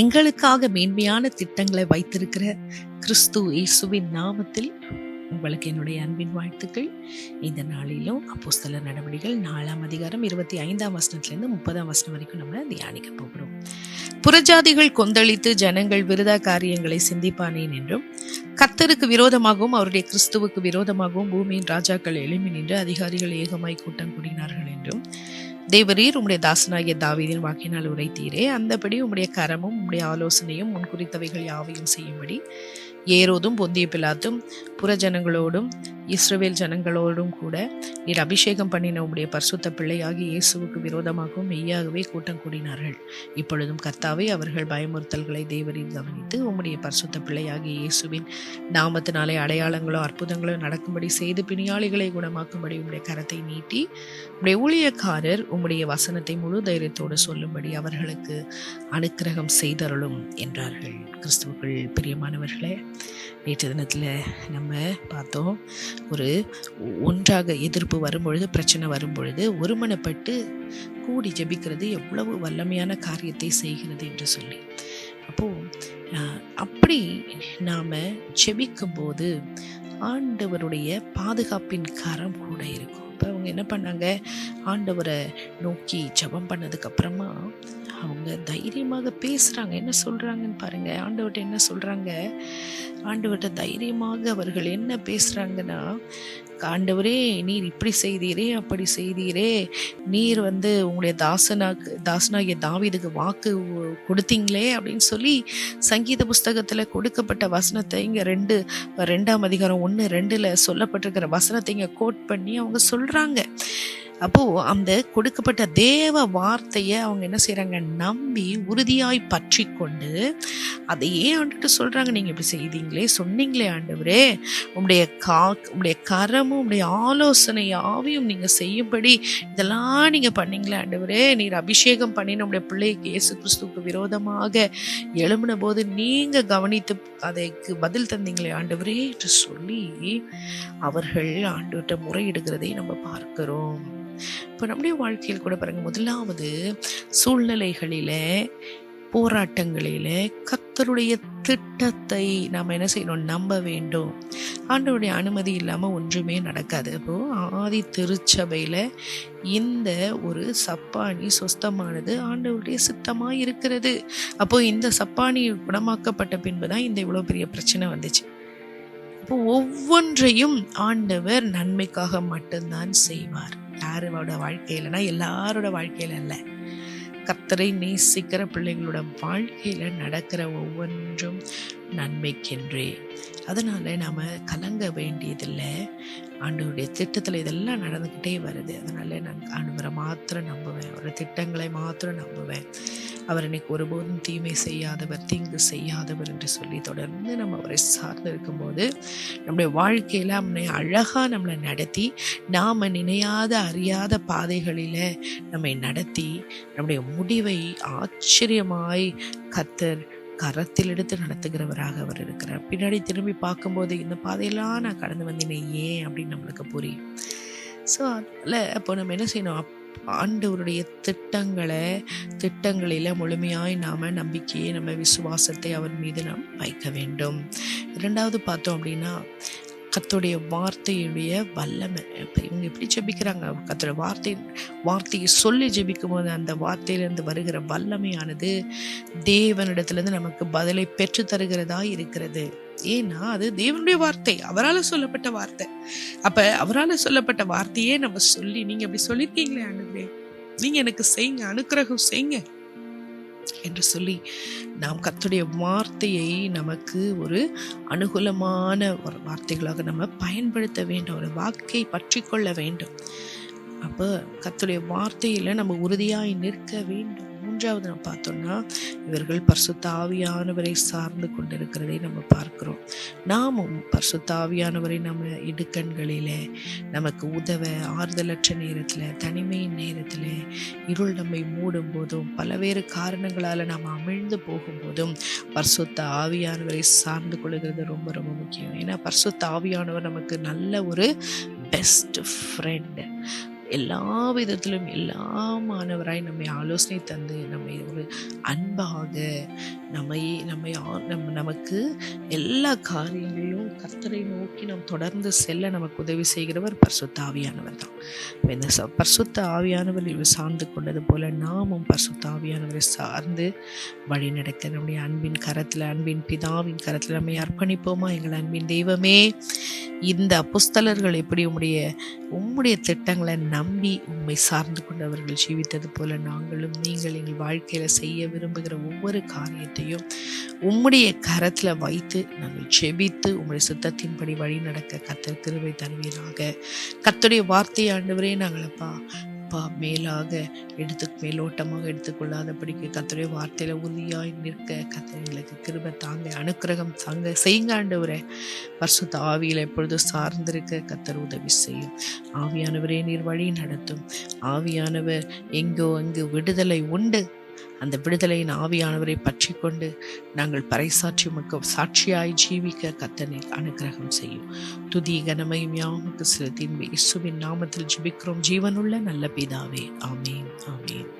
எங்களுக்காக மேன்மையான திட்டங்களை வைத்திருக்கிற கிறிஸ்து இயேசுவின் நாமத்தில் உங்களுக்கு என்னுடைய அன்பின் வாழ்த்துக்கள். இந்த நாளிலும் அப்போஸ்தலர் நடவடிக்கைகள் 4ஆம் அதிகாரம் 25ஆம் வசனத்திலிருந்து 30ஆம் வசனம் வரைக்கும் நம்ம தியானிக்க போகிறோம். புறஜாதிகள் கொந்தளித்து ஜனங்கள் விருதா காரியங்களை சிந்திப்பானேன் என்றும், கர்த்தருக்கு விரோதமாகவும் அவருடைய கிறிஸ்துவுக்கு விரோதமாகவும் பூமியின் ராஜாக்கள் எழும்பி நின்று அதிகாரிகள் ஏகமாய் கூட்டம் கூடினார்கள் என்றும், தேவரீர் உம்முடைய தாசனாகிய தாவீதின் வாக்கினால் உரைத்தீரே, அந்தபடி உம்முடைய கரமும் உம்முடைய ஆலோசனையும் முன்குறித்தவைகள் யாவையும் செய்யும்படி ஏரோதும் பொந்திய பிலாத்தும் புறஜனங்களோடும் இஸ்ரவேல் ஜனங்களோடும் கூட நீர் அபிஷேகம் பண்ணின உம்முடைய பரிசுத்த பிள்ளையாகி இயேசுவுக்கு விரோதமாகவும் மெய்யாகவே கூட்டம் கூடினார்கள். இப்பொழுதும் கர்த்தாவே, அவர்கள் பயமுறுத்தல்களை தேவரீர் கவனித்து உம்முடைய பரிசுத்த பிள்ளையாகி இயேசுவின் நாமத்தினாலே அடையாளங்களோ அற்புதங்களோ நடக்கும்படி செய்து பிணியாளிகளை குணமாக்கும்படி உம்முடைய கரத்தை நீட்டி உம்முடைய ஊழியக்காரர் உம்முடைய வசனத்தை முழு தைரியத்தோடு சொல்லும்படி அவர்களுக்கு அனுக்கிரகம் செய்தருளும் என்றார்கள். கிறிஸ்துவுக்குள் பிரியமானவர்களே, நேற்று தினத்தில் நம்ம பார்த்தோம், ஒரு ஒன்றாக எதிர்ப்பு வரும்பொழுது, பிரச்சனை வரும்பொழுது ஒருமனப்பட்டு கூடி ஜெபிக்கிறது எவ்வளவு வல்லமையான காரியத்தை செய்கிறது என்று சொல்லி. அப்படி நாம் ஜெபிக்கும் போது ஆண்டவருடைய பாதுகாப்பின் கரம் கூட இருக்கும். இப்போ அவங்க என்ன பண்ணாங்க, ஆண்டவரை நோக்கி ஜெபம் பண்ணதுக்கு அப்புறமா அவங்க தைரியமாக பேசுகிறாங்க. என்ன சொல்கிறாங்கன்னு பாருங்க. ஆண்டவர்கிட்ட என்ன சொல்கிறாங்க, ஆண்டவர்கிட்ட தைரியமாக அவர்கள் என்ன பேசுகிறாங்கன்னா, ஆண்டவரே, நீர் இப்படி செய்தீரே, அப்படி செய்தீரே, நீர் உங்களுடைய தாசனாகிய தாவீதுக்கு வாக்கு கொடுத்தீங்களே அப்படின்னு சொல்லி சங்கீத புஸ்தகத்தில் கொடுக்கப்பட்ட வசனத்தை இங்கே 2ஆம் அதிகாரம் 1:2 சொல்லப்பட்டிருக்கிற வசனத்தை இங்கே கோட் பண்ணி அவங்க சொல்கிறாங்க. அப்போது அந்த கொடுக்கப்பட்ட தேவ வார்த்தையை அவங்க என்ன செய்கிறாங்க, நம்பி உறுதியாய் பற்றி கொண்டு அதையே ஆண்டுட்டு சொல்கிறாங்க. நீங்கள் இப்படி செய்தீங்களே, சொன்னீங்களே ஆண்டவரே, உங்களுடைய கரமும் உங்களுடைய ஆலோசனையாவையும் நீங்கள் செய்யும்படி இதெல்லாம் நீங்கள் பண்ணீங்களே ஆண்டவரே, நீர் அபிஷேகம் பண்ணி நம்முடைய பிள்ளைக்கு இயேசு கிறிஸ்துவுக்கு விரோதமாக எழும்பின போது நீங்கள் கவனித்து அதற்கு பதில் தந்தீங்களே ஆண்டவரே என்று சொல்லி அவர்கள் ஆண்டவர்கிட்ட முறையிடுகிறதை நம்ம பார்க்கிறோம். இப்போ நம்முடைய வாழ்க்கையில் கூட பாருங்க, முதலாவது சூழ்நிலைகளிலே, போராட்டங்களிலே கர்த்தருடைய திட்டத்தை நாம் என்ன செய்யணும், நம்ப வேண்டும். ஆண்டவருடைய அனுமதி இல்லாமல் ஒன்றுமே நடக்காது. அப்போது ஆதி திருச்சபையில் இந்த ஒரு சப்பானி சொஸ்தமானது ஆண்டவருடைய சித்தமாக இருக்கிறது. அப்போது இந்த சப்பானி குணமாக்கப்பட்ட பின்பு தான் இந்த இவ்வளோ பெரிய பிரச்சனை வந்துச்சு. அப்போ ஒவ்வொன்றையும் ஆண்டவர் நன்மைக்காக மட்டும்தான் செய்வார். யாரோட வாழ்க்கையிலனா, எல்லாரோட வாழ்க்கையில அல்ல, கர்த்தரை நேசிக்கிற பிள்ளைகளோட வாழ்க்கையில நடக்கிற ஒவ்வொன்றும் நன்மைக்கென்றே. அதனால நாம கலங்க வேண்டியதில்லை. ஆண்டவருடைய திட்டத்தில் இதெல்லாம் நடந்துக்கிட்டே வருது. அதனால நான் ஆண்டவரை மாத்திரம் நம்புவேன், அவருடைய திட்டங்களை மாத்திரம் நம்புவேன். அவர் இன்னைக்கு ஒருபோதும் தீமை செய்யாதவர், தீங்கு செய்யாதவர் என்று சொல்லி தொடர்ந்து நம்ம அவரை சார்ந்து இருக்கும்போது நம்முடைய வாழ்க்கையில் நம்மளை நடத்தி, நாம் நினையாத அறியாத பாதைகளில் நம்மை நடத்தி நம்முடைய முடிவை ஆச்சரியமாய் கர்த்தர் கரத்தில் எடுத்து நடத்துகிறவராக அவர் இருக்கிறார். பின்னாடி திரும்பி பார்க்கும்போது இந்த பாதையெல்லாம் நான் கடந்து வந்தேனே ஏன் அப்படின்னு நம்மளுக்கு புரியும். ஸோ அதில் அப்போ நம்ம என்ன செய்யணும், ஆண்டவருடைய திட்டங்களில் முழுமையாய் நாம் நம்பிக்கையை, நம்ம விசுவாசத்தை அவர் மீது நாம் வைக்க வேண்டும். 2வது பார்த்தோம் அப்படின்னா, கர்த்தருடைய வார்த்தையுடைய வல்லமை. இப்போ இவங்க எப்படி ஜெபிக்கிறாங்க, கர்த்தருடைய வார்த்தையை சொல்லி ஜெபிக்கும் போது அந்த வார்த்தையிலிருந்து வருகிற வல்லமையானது தேவனிடத்திலிருந்து நமக்கு பதிலை பெற்று தருகிறதா இருக்கிறது. ஏன்னா அது தேவனுடைய வார்த்தை, அவரால் சொல்லப்பட்ட வார்த்தை. அப்ப அவரால் சொல்லப்பட்ட வார்த்தையே நம்ம சொல்லி, நீங்க அப்படி சொல்லிருக்கீங்களே ஆண்டவரே, நீங்க எனக்கு செய்யுங்க, அனுக்கிரகம் செய்யுங்க என்று சொல்லி நாம் கர்த்தருடைய வார்த்தையை நமக்கு ஒரு அனுகூலமான ஒரு வார்த்தைகளாக நம்ம பயன்படுத்த வேண்டும். ஒரு வாக்கை பற்றி கொள்ள வேண்டும். அப்போ கர்த்தருடைய வார்த்தையில நம்ம உறுதியாய் நிற்க வேண்டும். 3வது நம்ம பார்த்தோம்னா, இவர்கள் பரிசுத்த ஆவியானவரை சார்ந்து கொண்டிருக்கிறதை நம்ம பார்க்கிறோம். நாமும் பரிசுத்த ஆவியானவரை நம்ம இடுக்கண்களிலே நமக்கு உதவ, ஆறுதலற்ற நேரத்தில், தனிமையின் நேரத்தில், இருள் நம்மை மூடும் போதும், பலவேறு காரணங்களால் நாம் அமிழ்ந்து போகும்போதும் பரிசுத்த ஆவியானவரை சார்ந்து கொள்கிறது ரொம்ப ரொம்ப முக்கியம். ஏன்னா பரிசுத்த ஆவியானவர் நமக்கு நல்ல ஒரு பெஸ்ட் ஃப்ரெண்ட். எல்லா விதத்திலும் எல்லாமானவராய் நம்மை ஆலோசனை தந்து நம்மை ஒரு அன்பாக நமக்கு எல்லா காரியங்களிலும் கர்த்தரை நோக்கி நாம் தொடர்ந்து செல்ல நமக்கு உதவி செய்கிறவர் பரிசுத்த ஆவியானவர் தான். இந்த பரிசுத்த ஆவியானவர் சார்ந்து கொண்டது போல நாமும் பரிசுத்த ஆவியானவரை சார்ந்து வழி நடக்க நம்முடைய அன்பின் கரத்தில், அன்பின் பிதாவின் கரத்தில் நம்மை அர்ப்பணிப்போமா? எங்கள் அன்பின் தெய்வமே, இந்த அப்போஸ்தலர்கள் எப்படி உம்முடைய திட்டங்களை நம்பி உம்மை சார்ந்து கொண்டவர்கள் ஜீவித்தது போல நீங்கள் எங்கள் வாழ்க்கையில செய்ய விரும்புகிற ஒவ்வொரு காரியத்தையும் உம்முடைய கரத்துல வைத்து நாங்கள் ஜெபித்து உம்முடைய சுத்தத்தின்படி வழி நடக்க கர்த்தர் கிருபை தருவீராக. கர்த்தருடைய வார்த்தையை ஆண்டவரே நாங்கள் அப்பா மேலாக மேலோட்டமாக எடுத்துக்கொள்ளாதபடிக்கு கர்த்தருடைய வார்த்தையில உறுதியாய் நிற்க கர்த்தர் எங்களுக்கு கிருபை தாங்க, அனுக்கிரகம் தாங்க செய்யுங்க ஆண்டவரே. பரிசுத்த ஆவியில எப்பொழுதும் சார்ந்திருக்க கர்த்தர் உதவி செய்யும். ஆவியானவரே நீர் வழி நடத்தும். ஆவியானவர் எங்கோ அங்கு விடுதலை உண்டு. அந்த விடுதலையின் ஆவியானவரை பற்றி கொண்டு நாங்கள் சாட்சியாய் ஜீவிக்க கர்த்தர் அனுக்கிரகம் செய்யும். துதி கனமையும் யாவுக்கு செலுத்தி இயேசுவின் நாமத்தில் ஜெபிக்கிறோம் ஜீவனுள்ள நல்ல பிதாவே. ஆமேன், ஆமேன்.